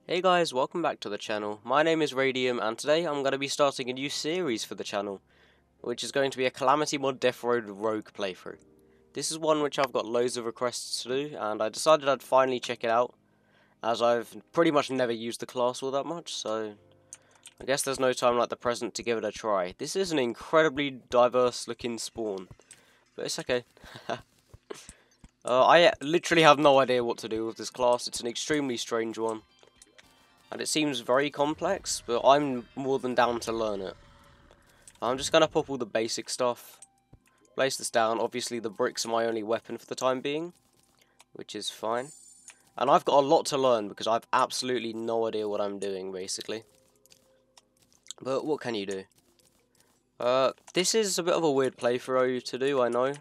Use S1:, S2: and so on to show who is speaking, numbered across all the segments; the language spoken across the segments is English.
S1: Hey guys, welcome back to the channel. My name is Radium and today I'm going to be starting a new series for the channel, which is going to be a Calamity Mod Deathmode Rogue playthrough. This is one which I've got loads of requests to do, and I decided I'd finally check it out, as I've pretty much never used the class all that much, so I guess there's no time like the present to give it a try. This is an incredibly diverse looking spawn, but it's okay. I literally have no idea what to do with this class. It's an extremely strange one. And it seems very complex, but I'm more than down to learn it. I'm just going to pop all the basic stuff. Place this down. Obviously the bricks are my only weapon for the time being, which is fine. And I've got a lot to learn because I've absolutely no idea what I'm doing, basically. But what can you do? This is a bit of a weird playthrough to do, I know.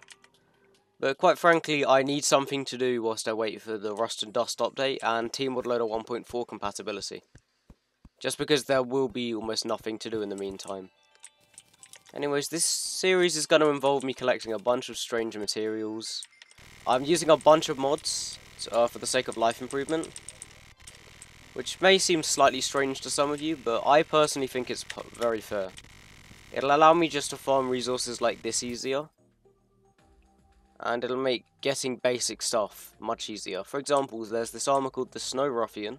S1: But quite frankly, I need something to do whilst I wait for the Rust and Dust update and Team Loader 1.4 compatibility. Just because there will be almost nothing to do in the meantime. Anyways, this series is going to involve me collecting a bunch of strange materials. I'm using a bunch of mods for the sake of life improvement, which may seem slightly strange to some of you, but I personally think it's very fair. It'll allow me just to farm resources like this easier. And it'll make getting basic stuff much easier. For example, there's this armor called the Snow Ruffian,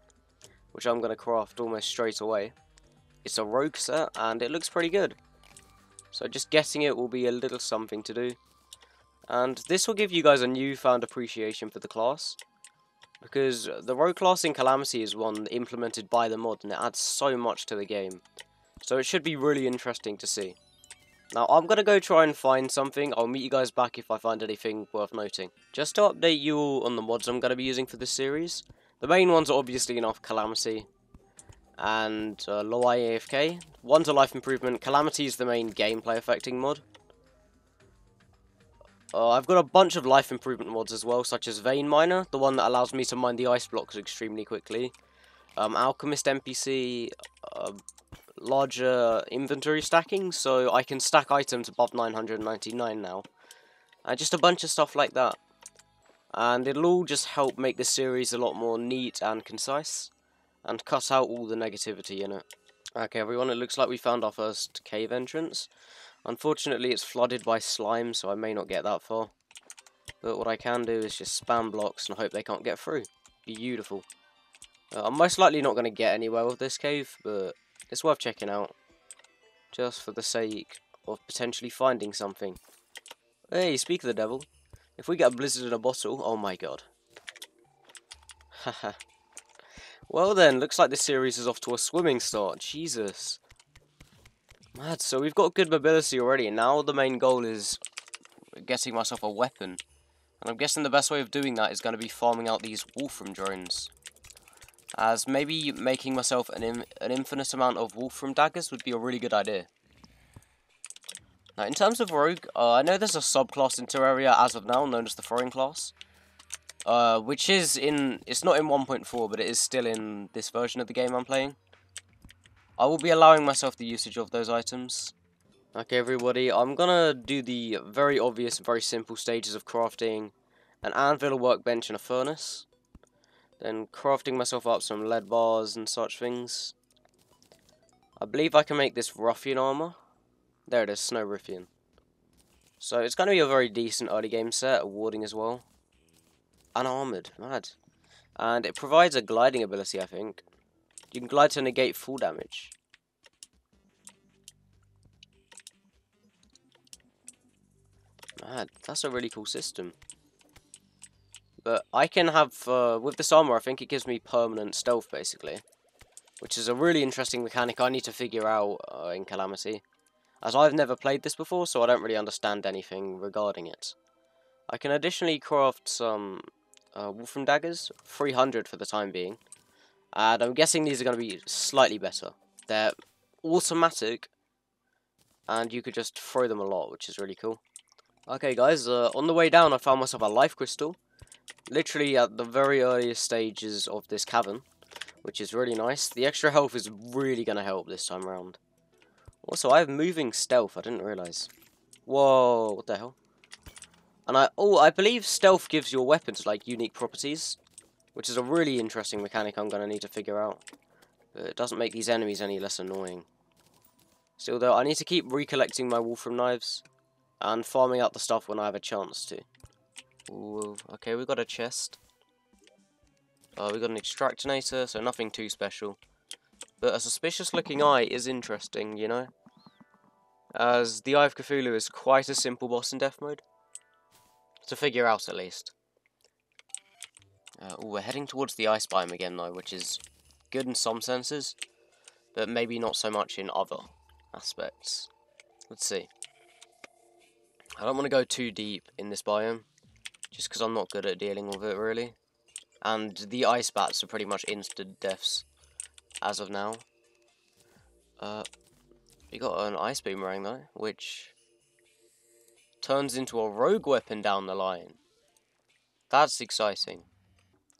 S1: which I'm going to craft almost straight away. It's a rogue set, and it looks pretty good. So just getting it will be a little something to do. And this will give you guys a newfound appreciation for the class. Because the rogue class in Calamity is one implemented by the mod, and it adds so much to the game. So it should be really interesting to see. Now, I'm going to go try and find something. I'll meet you guys back if I find anything worth noting. Just to update you all on the mods I'm going to be using for this series. The main ones are obviously enough Calamity and low AFK. One's a life improvement. Calamity is the main gameplay affecting mod. I've got a bunch of life improvement mods as well, such as Vein Miner, the one that allows me to mine the ice blocks extremely quickly. Alchemist NPC, larger inventory stacking, so I can stack items above 999 now. And just a bunch of stuff like that. And it'll all just help make the series a lot more neat and concise, and cut out all the negativity in it. Okay everyone, it looks like we found our first cave entrance. Unfortunately it's flooded by slime, so I may not get that far. But what I can do is just spam blocks and hope they can't get through. Beautiful. I'm most likely not going to get anywhere with this cave, but it's worth checking out, just for the sake of potentially finding something. Hey, speak of the devil, if we get a blizzard in a bottle, oh my god. Haha. Well then, looks like this series is off to a swimming start, Jesus. Mad, so we've got good mobility already, and now the main goal is getting myself a weapon. And I'm guessing the best way of doing that is going to be farming out these Wolfram drones. As maybe making myself an infinite amount of Wolfram daggers would be a really good idea. Now, in terms of rogue, I know there's a subclass in Terraria as of now, known as the throwing class. Which is it's not in 1.4, but it is still in this version of the game I'm playing. I will be allowing myself the usage of those items. Okay everybody, I'm gonna do the very obvious, very simple stages of crafting an anvil, a workbench, and a furnace. Then crafting myself up some lead bars and such things. I believe I can make this Ruffian Armor. There it is, Snow Ruffian. So it's going to be a very decent early game set, warding as well. Unarmored, mad. And it provides a gliding ability, I think. You can glide to negate full damage. Mad, that's a really cool system. But I can have, with this armor, I think it gives me permanent stealth, basically. Which is a really interesting mechanic I need to figure out in Calamity. As I've never played this before, so I don't really understand anything regarding it. I can additionally craft some Wolfram daggers, 300 for the time being. And I'm guessing these are going to be slightly better. They're automatic, and you could just throw them a lot, which is really cool. Okay guys, on the way down I found myself a life crystal. Literally at the very earliest stages of this cavern, which is really nice. The extra health is really going to help this time around. Also, I have moving stealth, I didn't realise. Whoa, what the hell? And I believe stealth gives your weapons like unique properties. which is a really interesting mechanic I'm going to need to figure out. But it doesn't make these enemies any less annoying. Still though, I need to keep recollecting my Wolfram knives and farming out the stuff when I have a chance to. Ooh, okay, we got a chest. We got an extractinator, so nothing too special. But a suspicious looking eye is interesting, you know? As the Eye of Cthulhu is quite a simple boss in Deathmode. To figure out at least. We're heading towards the ice biome again though, which is good in some senses, but maybe not so much in other aspects. Let's see. I don't want to go too deep in this biome, just because I'm not good at dealing with it really. And the ice bats are pretty much instant deaths as of now. We got an ice boomerang though, which turns into a rogue weapon down the line. That's exciting.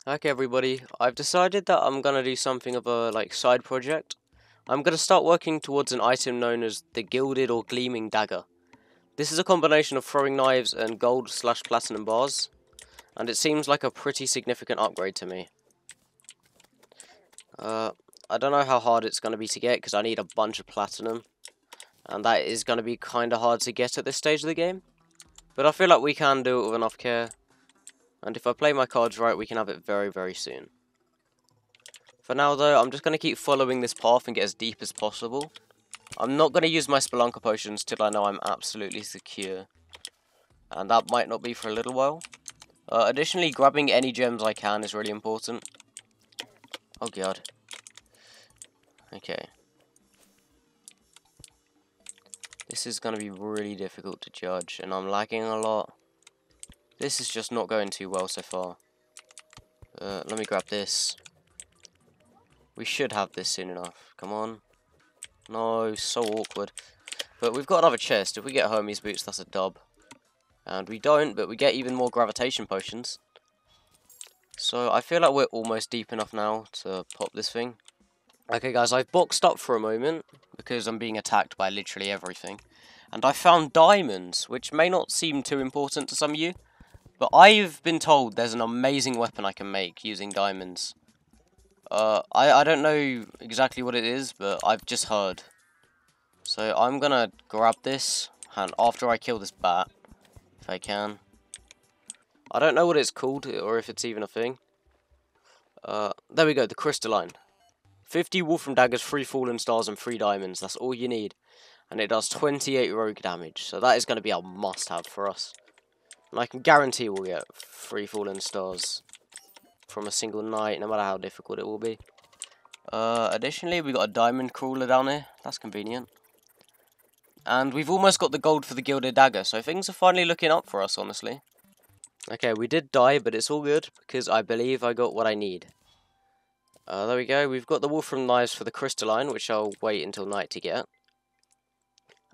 S1: Okay everybody, I've decided that I'm gonna do something of a side project. I'm gonna start working towards an item known as the Gilded or Gleaming Dagger. This is a combination of throwing knives and gold/platinum bars, and it seems like a pretty significant upgrade to me. I don't know how hard it's going to be to get, because I need a bunch of platinum, and that is going to be kind of hard to get at this stage of the game. But I feel like we can do it with enough care, and if I play my cards right, we can have it very, very soon. For now though, I'm just going to keep following this path and get as deep as possible. I'm not going to use my Spelunker potions till I know I'm absolutely secure, and that might not be for a little while. Additionally, grabbing any gems I can is really important. Oh god. Okay. This is going to be really difficult to judge, and I'm lagging a lot. This is just not going too well so far. Let me grab this. We should have this soon enough. Come on. No, so awkward. But we've got another chest. If we get Hermes Boots, that's a dub. And we don't, but we get even more gravitation potions. So I feel like we're almost deep enough now to pop this thing. Okay guys, I've boxed up for a moment, because I'm being attacked by literally everything. And I found diamonds, which may not seem too important to some of you. But I've been told there's an amazing weapon I can make using diamonds. I don't know exactly what it is, but I've just heard. So I'm gonna grab this, and after I kill this bat, if I can. I don't know what it's called, or if it's even a thing. There we go, the crystalline. 50 Wolfram Daggers, 3 Fallen Stars, and 3 Diamonds. That's all you need. And it does 28 rogue damage. So that is going to be a must-have for us. And I can guarantee we'll get 3 Fallen Stars from a single night, no matter how difficult it will be. Additionally, we got a Diamond Crawler down here. That's convenient. And we've almost got the gold for the Gilded Dagger. So things are finally looking up for us, honestly. Okay, we did die, but it's all good, because I believe I got what I need. There we go, we've got the Wolfram knives for the crystalline, which I'll wait until night to get.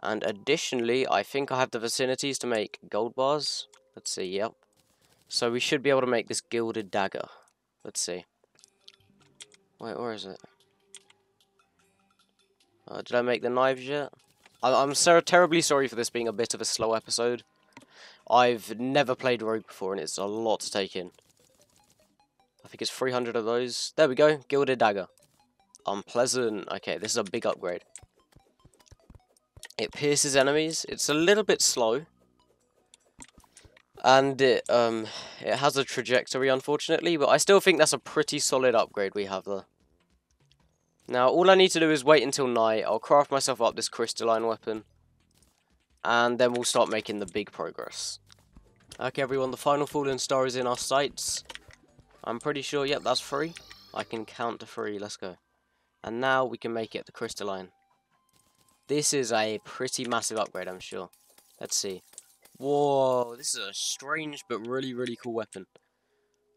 S1: And additionally, I think I have the vicinities to make gold bars. Let's see, yep. So we should be able to make this Gilded Dagger. Let's see. Wait, where is it? Did I make the knives yet? I'm terribly sorry for this being a bit of a slow episode. I've never played Rogue before, and it's a lot to take in. I think it's 300 of those. There we go, Gilded Dagger. Unpleasant. Okay, this is a big upgrade. It pierces enemies. It's a little bit slow. And it has a trajectory, unfortunately, but I still think that's a pretty solid upgrade we have there. Now, all I need to do is wait until night. I'll craft myself up this crystalline weapon. And then we'll start making the big progress. Okay, everyone, the final Fallen Star is in our sights. I'm pretty sure, yep, that's 3. I can count to 3, let's go. And now we can make it the crystalline. This is a pretty massive upgrade, I'm sure. Let's see. Whoa, this is a strange but really, really cool weapon.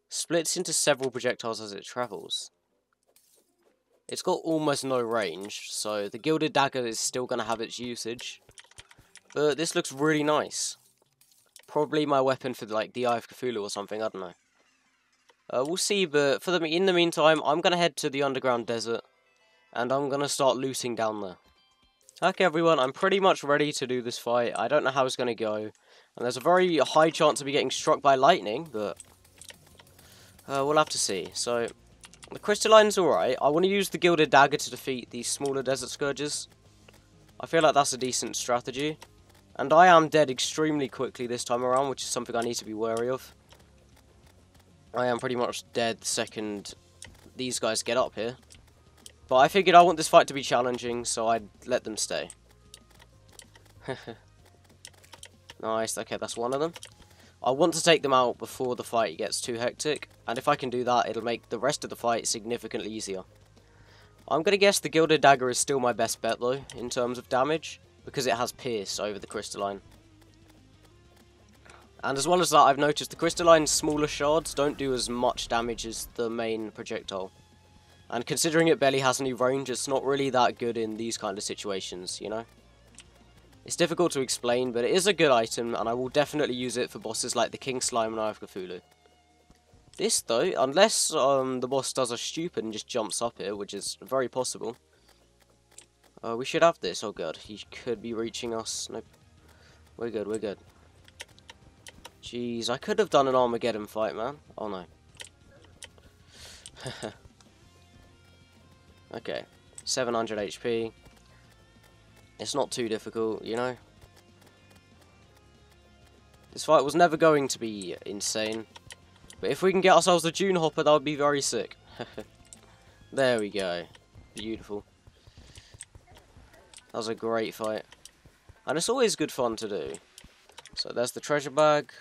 S1: Splits into several projectiles as it travels. It's got almost no range, so the Gilded Dagger is still going to have its usage. But this looks really nice. Probably my weapon for the Eye of Cthulhu or something, I don't know. We'll see, but in the meantime, I'm going to head to the underground desert, and I'm going to start looting down there. Okay everyone, I'm pretty much ready to do this fight. I don't know how it's going to go, and there's a very high chance of me getting struck by lightning, but We'll have to see. So, the Crystalline's alright. I want to use the Gilded Dagger to defeat these smaller Desert Scourges. I feel like that's a decent strategy. And I am dead extremely quickly this time around, which is something I need to be wary of. I am pretty much dead the second these guys get up here. But I figured I want this fight to be challenging, so I'd let them stay. Nice, okay, that's one of them. I want to take them out before the fight gets too hectic, and if I can do that, it'll make the rest of the fight significantly easier. I'm going to guess the Gilded Dagger is still my best bet, though, in terms of damage, because it has Pierce over the Crystalline. And as well as that, I've noticed the Crystalline's smaller shards don't do as much damage as the main projectile. And considering it barely has any range, it's not really that good in these kind of situations, you know? It's difficult to explain, but it is a good item, and I will definitely use it for bosses like the King Slime and Eye of Cthulhu. This, though, unless the boss does a stupid and just jumps up here, which is very possible, we should have this. Oh god, he could be reaching us. Nope. We're good, we're good. Jeez, I could have done an Armageddon fight, man. Oh no. Okay, 700 HP. It's not too difficult, you know. This fight was never going to be insane. But if we can get ourselves a June Hopper, that would be very sick. There we go. Beautiful. That was a great fight. And it's always good fun to do. So there's the treasure bag.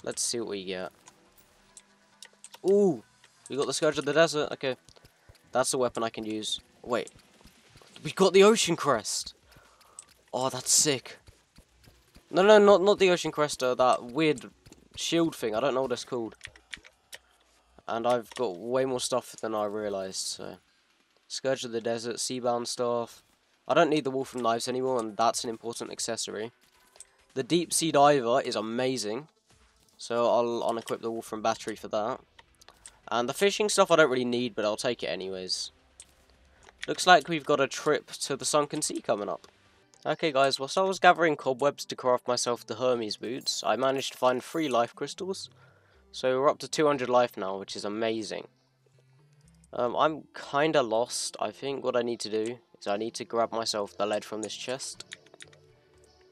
S1: Let's see what we get. Ooh! We got the Scourge of the Desert. Okay. That's a weapon I can use. Wait. We got the Ocean Crest! Oh, that's sick. No, not the Ocean Crest, that weird shield thing. I don't know what it's called. And I've got way more stuff than I realised, so. Scourge of the Desert, Seabound Staff. I don't need the Wolf and Knives anymore, and that's an important accessory. The Deep Sea Diver is amazing. So I'll unequip the Wolf and Battery for that. And the fishing stuff I don't really need, but I'll take it anyways. Looks like we've got a trip to the Sunken Sea coming up. Okay guys, whilst I was gathering cobwebs to craft myself the Hermes Boots, I managed to find 3 life crystals. So we're up to 200 life now, which is amazing. I'm kinda lost. I think what I need to do is I need to grab myself the lead from this chest.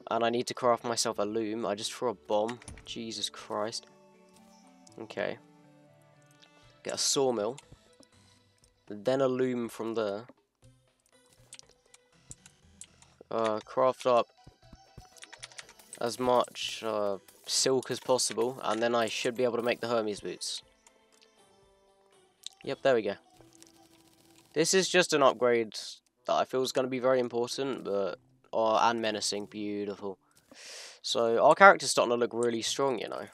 S1: And I need to craft myself a loom. I just threw a bomb. Jesus Christ. Okay. Get a sawmill. Then a loom from there. Craft up as much silk as possible, and then I should be able to make the Hermes Boots. Yep, there we go. This is just an upgrade that I feel is going to be very important, but and menacing. Beautiful. So our character's starting to look really strong, you know.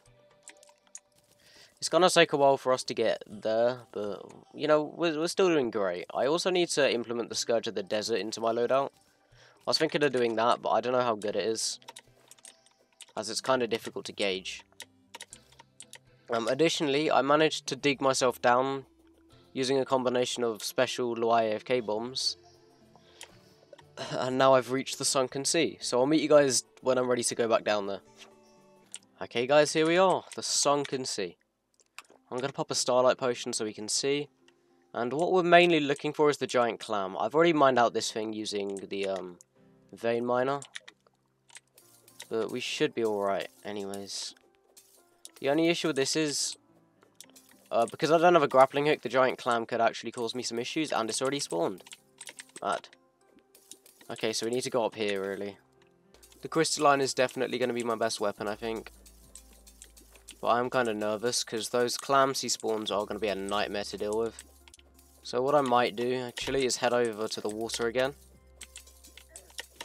S1: It's going to take a while for us to get there, but you know, we're still doing great. I also need to implement the Scourge of the Desert into my loadout. I was thinking of doing that, but I don't know how good it is, as it's kind of difficult to gauge. Additionally, I managed to dig myself down using a combination of special low AFK bombs, and now I've reached the Sunken Sea, so I'll meet you guys when I'm ready to go back down there. Okay guys, here we are, the Sunken Sea. I'm going to pop a Starlight Potion so we can see, and what we're mainly looking for is the giant clam. I've already mined out this thing using the vein miner, but we should be alright anyways. The only issue with this is, because I don't have a grappling hook, the giant clam could actually cause me some issues, and it's already spawned. Mad. Okay, so we need to go up here, really. The Crystalline is definitely going to be my best weapon, I think. But I'm kind of nervous, because those clams he spawns are going to be a nightmare to deal with. So what I might do, actually, is head over to the water again.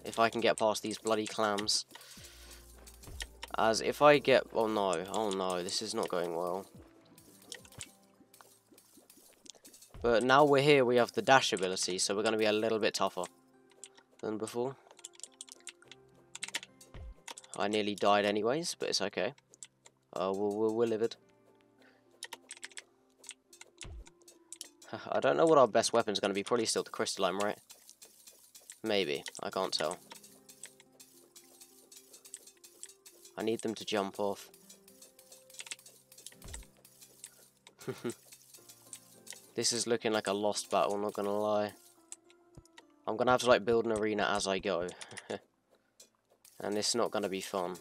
S1: If I can get past these bloody clams. As if I get... oh no, this is not going well. But now we're here, we have the dash ability, so we're going to be a little bit tougher than before. I nearly died anyways, but it's okay. We'll live it. I don't know what our best weapon's going to be, probably still the Crystalline, right? Maybe, I can't tell. I need them to jump off. This is looking like a lost battle, not gonna lie. I'm gonna have to like build an arena as I go. And it's not gonna be fun.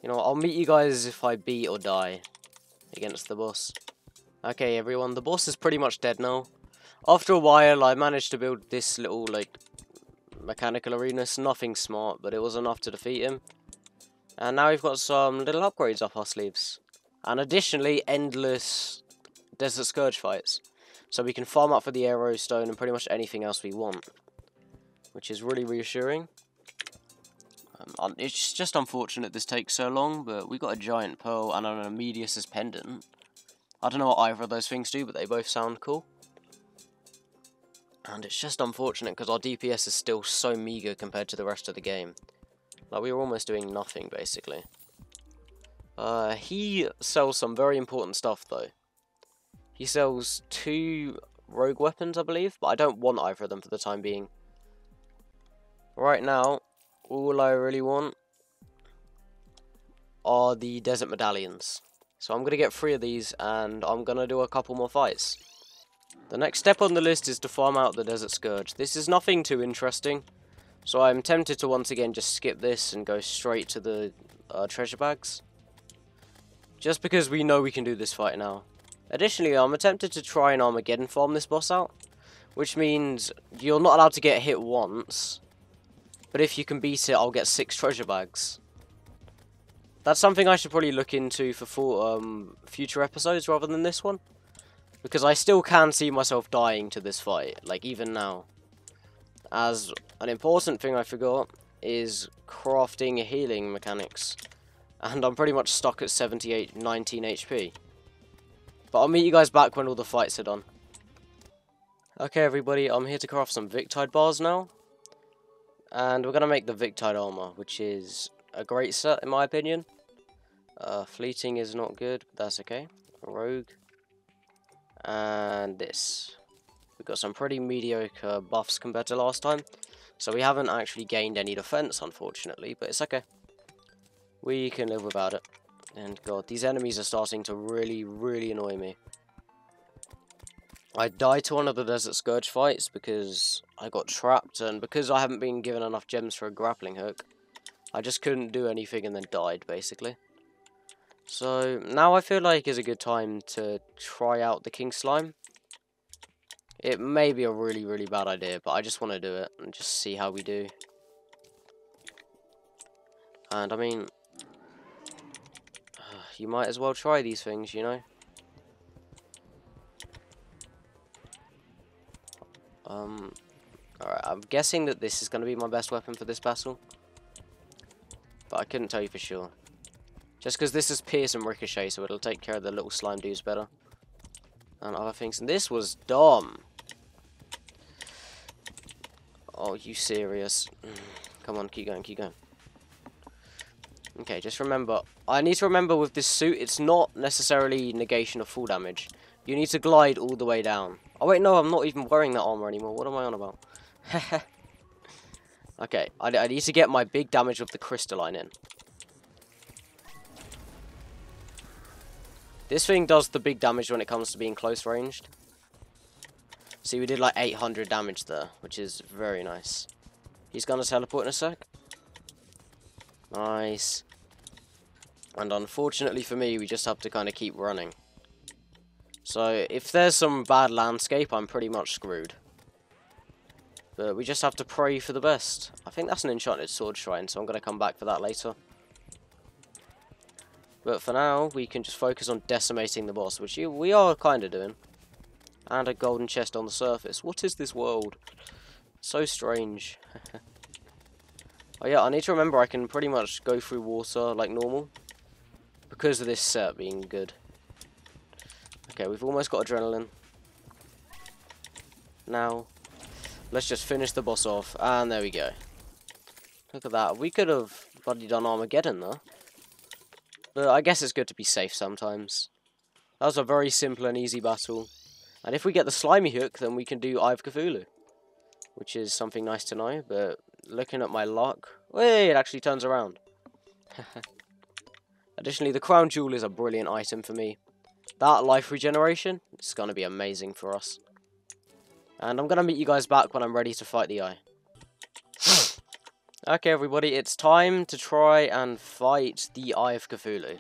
S1: You know what, I'll meet you guys if I beat or die against the boss. Okay everyone, the boss is pretty much dead now. After a while I managed to build this little like mechanical arena. It's nothing smart, but it was enough to defeat him. And now we've got some little upgrades up our sleeves. And additionally, endless Desert Scourge fights. So we can farm up for the arrow stone and pretty much anything else we want. Which is really reassuring. It's just unfortunate this takes so long, but we got a giant pearl and an Amedius' pendant. I don't know what either of those things do, but they both sound cool. And it's just unfortunate because our DPS is still so meager compared to the rest of the game. Like, we were almost doing nothing, basically. He sells some very important stuff, though. He sells 2 rogue weapons, I believe, but I don't want either of them for the time being. Right now, all I really want are the desert medallions. So I'm going to get 3 of these, and I'm going to do a couple more fights. The next step on the list is to farm out the Desert Scourge. This is nothing too interesting, so I'm tempted to once again just skip this and go straight to the treasure bags. Just because we know we can do this fight now. Additionally, I'm tempted to try and Armageddon farm this boss out, which means you're not allowed to get hit once, but if you can beat it, I'll get 6 treasure bags. That's something I should probably look into for future episodes rather than this one. Because I still can see myself dying to this fight, like even now. As an important thing I forgot is crafting healing mechanics. And I'm pretty much stuck at 19 HP. But I'll meet you guys back when all the fights are done. Okay everybody, I'm here to craft some Victide bars now. And we're going to make the Victide Armor, which is a great set in my opinion. Fleeting is not good, but that's okay. Rogue. And this. We've got some pretty mediocre buffs compared to last time. So we haven't actually gained any defense, unfortunately, but it's okay. We can live without it. And god, these enemies are starting to really annoy me. I died to one of the Desert Scourge fights because I got trapped, and because I haven't been given enough gems for a grappling hook, I just couldn't do anything and then died, basically. So, now I feel like is a good time to try out the King Slime. It may be a really bad idea, but I just want to do it and just see how we do. And, I mean, you might as well try these things, you know? Alright, I'm guessing that this is going to be my best weapon for this battle. But I couldn't tell you for sure. Just because this is Pierce and Ricochet, so it'll take care of the little slime dudes better. And other things. And this was dumb. Oh, you serious? Come on, keep going. Okay, just remember. I need to remember with this suit, it's not necessarily negation of full damage. You need to glide all the way down. Oh wait, no, I'm not even wearing that armor anymore. What am I on about? Okay, I need to get my big damage with the crystalline in. This thing does the big damage when it comes to being close ranged. See, we did like 800 damage there, which is very nice. He's gonna teleport in a sec. Nice. And unfortunately for me, we just have to kind of keep running. So, if there's some bad landscape, I'm pretty much screwed. But we just have to pray for the best. I think that's an enchanted sword shrine, so I'm going to come back for that later. But for now, we can just focus on decimating the boss, which we are kind of doing. And a golden chest on the surface. What is this world? So strange. Oh yeah, I need to remember I can pretty much go through water like normal. Because of this set being good. Okay, we've almost got adrenaline. Now, let's just finish the boss off. And there we go. Look at that. We could have bloody done Armageddon there. But I guess it's good to be safe sometimes. That was a very simple and easy battle. And if we get the slimy hook, then we can do Eye of Cthulhu. Which is something nice to know, but looking at my luck... Wait, it actually turns around. Additionally, the crown jewel is a brilliant item for me. That life regeneration is going to be amazing for us. And I'm going to meet you guys back when I'm ready to fight the Eye. Okay, everybody, it's time to try and fight the Eye of Cthulhu.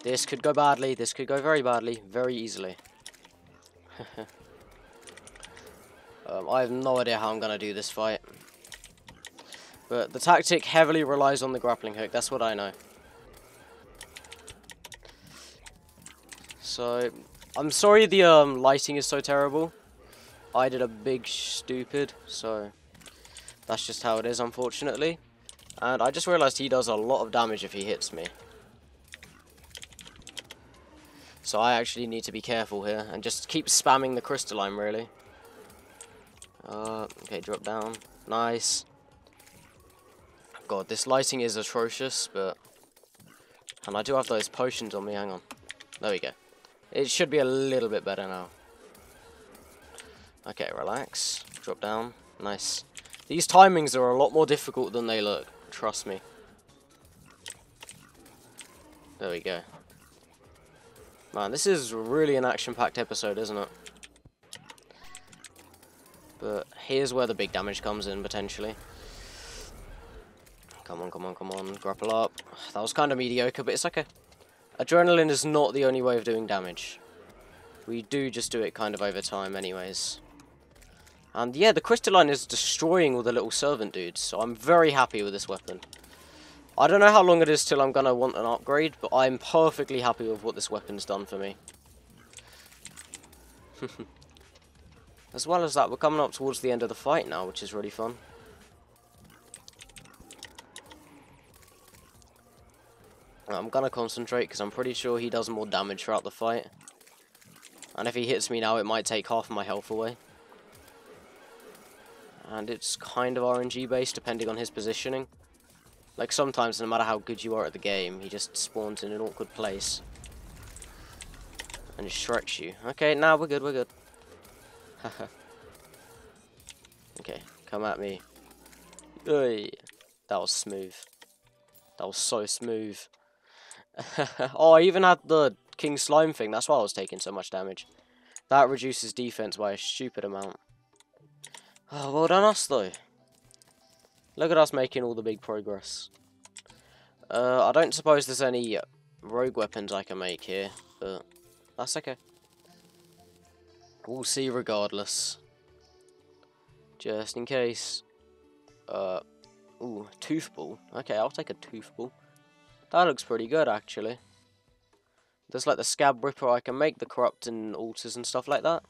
S1: This could go badly, this could go very badly, very easily. I have no idea how I'm going to do this fight. But the tactic heavily relies on the grappling hook, that's what I know. So, I'm sorry the lighting is so terrible. I did a big stupid, so that's just how it is, unfortunately. And I just realised he does a lot of damage if he hits me. So I actually need to be careful here and just keep spamming the crystalline, really. Okay, drop down. Nice. God, this lighting is atrocious, but... And I do have those potions on me, hang on. There we go. It should be a little bit better now. Okay, relax. Drop down. Nice. These timings are a lot more difficult than they look. Trust me. There we go. Man, this is really an action-packed episode, isn't it? But here's where the big damage comes in, potentially. Come on, come on, come on. Grapple up. That was kind of mediocre, but it's okay. Adrenaline is not the only way of doing damage. We do just do it kind of over time anyways. And yeah, the crystalline is destroying all the little servant dudes, so I'm very happy with this weapon. I don't know how long it is till I'm going to want an upgrade, but I'm perfectly happy with what this weapon's done for me. As well as that, we're coming up towards the end of the fight now, which is really fun. I'm going to concentrate because I'm pretty sure he does more damage throughout the fight. And if he hits me now, it might take half of my health away. And it's kind of RNG based, depending on his positioning. Like, sometimes, no matter how good you are at the game, he just spawns in an awkward place. And shreks you. Okay, now we're good, we're good. Okay, come at me. Oi. That was smooth. That was so smooth. Oh, I even had the King Slime thing, that's why I was taking so much damage. That reduces defense by a stupid amount. Oh, well done us, though. Look at us making all the big progress. I don't suppose there's any rogue weapons I can make here, but that's okay. We'll see regardless. Just in case. Ooh, tooth ball. Okay, I'll take a tooth ball. That looks pretty good, actually. There's like the scab ripper I can make, the corrupting altars and stuff like that.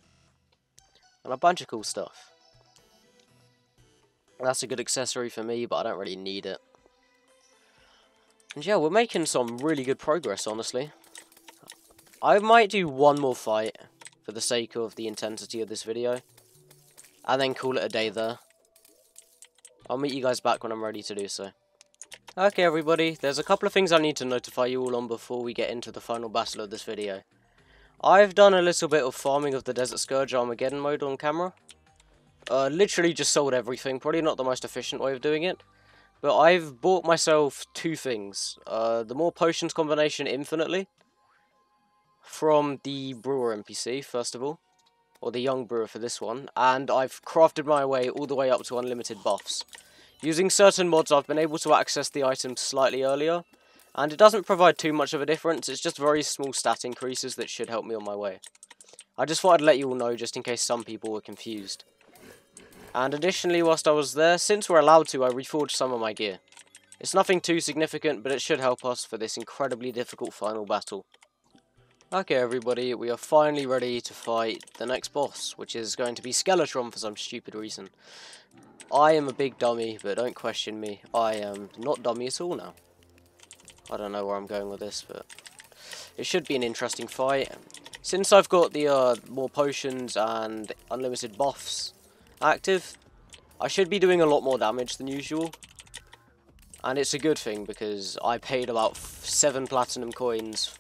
S1: And a bunch of cool stuff. That's a good accessory for me, but I don't really need it. And yeah, we're making some really good progress, honestly. I might do one more fight for the sake of the intensity of this video. And then call it a day there. I'll meet you guys back when I'm ready to do so. Okay, everybody, there's a couple of things I need to notify you all on before we get into the final battle of this video. I've done a little bit of farming of the Desert Scourge Armageddon mode on camera. Literally just sold everything, probably not the most efficient way of doing it. But I've bought myself two things. The more potions combination infinitely. From the brewer NPC, first of all. Or the young brewer for this one. And I've crafted my way all the way up to unlimited buffs. Using certain mods, I've been able to access the items slightly earlier, and it doesn't provide too much of a difference, it's just very small stat increases that should help me on my way. I just thought I'd let you all know, just in case some people were confused. And additionally, whilst I was there, since we're allowed to, I reforged some of my gear. It's nothing too significant, but it should help us for this incredibly difficult final battle. Okay, everybody, we are finally ready to fight the next boss, which is going to be Skeletron for some stupid reason. I am a big dummy, but don't question me. I am not dummy at all now. I don't know where I'm going with this, but it should be an interesting fight. Since I've got the more potions and unlimited buffs active, I should be doing a lot more damage than usual. And it's a good thing, because I paid about 7 platinum coins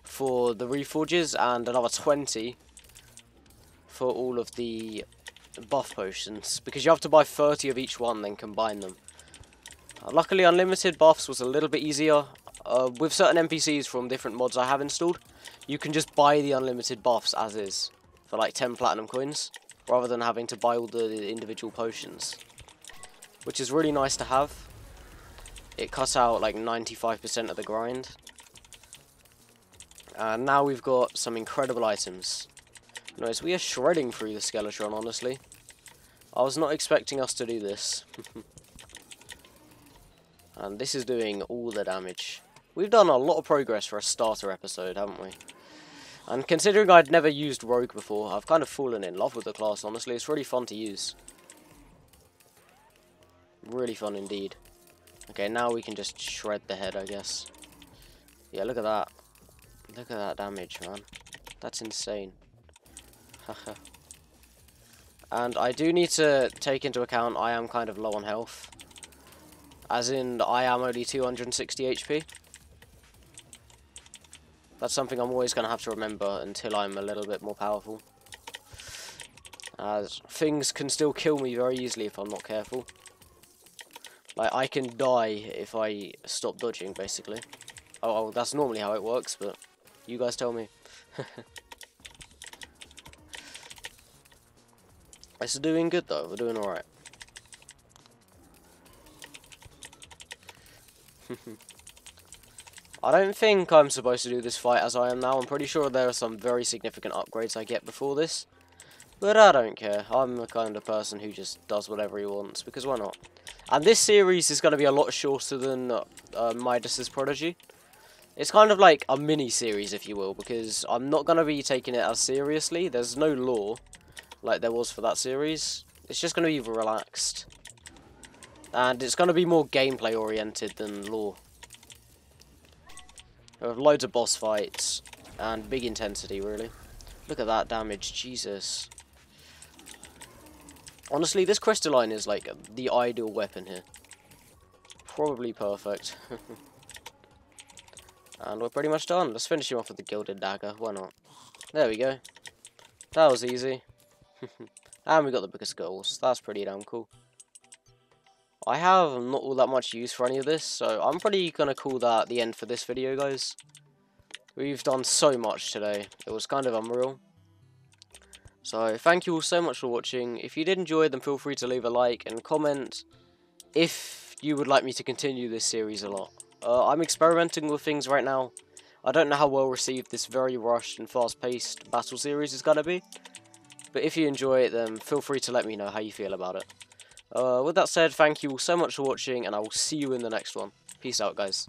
S1: for the reforges and another 20 for all of the buff potions, because you have to buy 30 of each one, then combine them. Luckily, unlimited buffs was a little bit easier. With certain NPCs from different mods I have installed, you can just buy the unlimited buffs as is for like 10 platinum coins, rather than having to buy all the individual potions, which is really nice to have. It cuts out like 95% of the grind. And now we've got some incredible items. Notice we are shredding through the Skeletron, honestly. I was not expecting us to do this. And this is doing all the damage. We've done a lot of progress for a starter episode, haven't we? And considering I'd never used Rogue before, I've kind of fallen in love with the class, honestly. It's really fun to use. Really fun indeed. Okay, now we can just shred the head, I guess. Yeah, look at that. Look at that damage, man. That's insane. Haha. And I do need to take into account I am kind of low on health. As in, I am only 260 HP. That's something I'm always going to have to remember until I'm a little bit more powerful. As things can still kill me very easily if I'm not careful. Like, I can die if I stop dodging, basically. Oh, that's normally how it works, but you guys tell me. It's doing good, though. We're doing alright. I don't think I'm supposed to do this fight as I am now. I'm pretty sure there are some very significant upgrades I get before this. But I don't care. I'm the kind of person who just does whatever he wants, because why not? And this series is going to be a lot shorter than Midas's Prodigy. It's kind of like a mini-series, if you will, because I'm not going to be taking it as seriously. There's no lore like there was for that series. It's just going to be relaxed. And it's going to be more gameplay oriented than lore. We have loads of boss fights and big intensity, really. Look at that damage, Jesus. Honestly, this crystalline is like the ideal weapon here. Probably perfect. And we're pretty much done. Let's finish him off with the Gilded Dagger. Why not? There we go. That was easy. And we got the bigger skulls. That's pretty damn cool. I have not all that much use for any of this, so I'm probably going to call that the end for this video, guys. We've done so much today. It was kind of unreal. So, thank you all so much for watching. If you did enjoy, then feel free to leave a like and comment if you would like me to continue this series a lot. I'm experimenting with things right now. I don't know how well received this very rushed and fast-paced battle series is going to be. But if you enjoy it, then feel free to let me know how you feel about it. With that said, thank you all so much for watching, and I will see you in the next one. Peace out, guys.